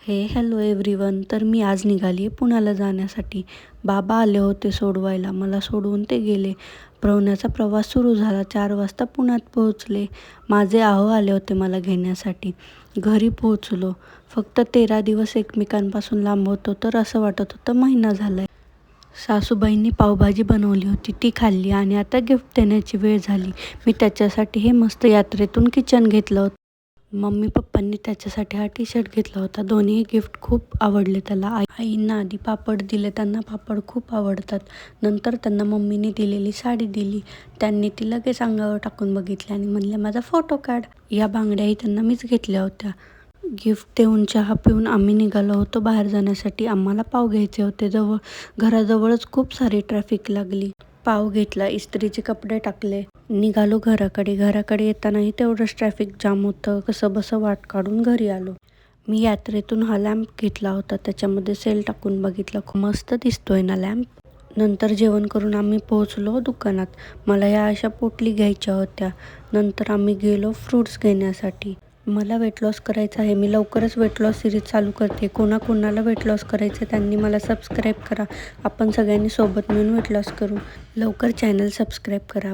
Hello everyone. तर मी आज निघाली आहे पुण्याला जाण्यासाठी. बाबा आले होते सोडवायला. मला सोडवून ते गेले. पुण्याचा प्रवास सुरू झाला. 4 वाजता पुण्यात पोहोचले. माझे आहो आले होते मला घेण्यासाठी. घरी पोहोचलो. फक्त 13 दिवस एकमेकांपासून लांब होतो तर असं वाटत होतं महिना झाला आहे. सासूबाईंनी पावभाजी बनवली होती, ती खाल्ली आणि आता गिफ्ट देण्याची वेळ झाली. मी त्याच्यासाठी हे मस्त यात्रेतून किचन घेतलं होतं. मम्मी पप्पांनी त्याच्यासाठी हा टी-शर्ट घेतला होता. दोन्ही गिफ्ट खूप आवडले त्याला. आईंना आधी पापड दिले, त्यांना पापड खूप आवडतात. नंतर त्यांना मम्मीने दिलेली साडी दिली. त्यांनी ती लगेच अंगावर टाकून बघितली आणि म्हणले माझा फोटो काढ. या बांगड्याही त्यांना मीच घेतल्या होत्या. गिफ्ट देऊन चहा पिऊन आम्ही निघालो होतो बाहेर जाण्यासाठी. आम्हाला पाव घ्यायचे होते. घराजवळच खूप सारी ट्रॅफिक लागली. पाव घेतला, इस्त्रीचे कपडे टाकले, निघालो घराकडे येतानाही तेवढंच ट्रॅफिक जाम होतं. कसंबसं वाट काढून घरी आलो. मी यात्रेतून हा लॅम्प घेतला होता. त्याच्यामध्ये सेल टाकून बघितला. खूप मस्त दिसतोय ना लॅम्प. नंतर जेवण करून आम्ही पोहोचलो दुकानात. मला ह्या अशा पोटली घ्यायच्या होत्या. नंतर आम्ही गेलो फ्रूट्स घेण्यासाठी. मला वेट लॉस करायचं आहे. मी लवकरच वेट लॉस सिरीज चालू करते. कोणाकोणाला वेट लॉस करायचं त्यांनी मला सबस्क्राईब करा. आपण सगळ्यांनी सोबत मिळून वेट लॉस करू. लवकर चॅनल सबस्क्राईब करा.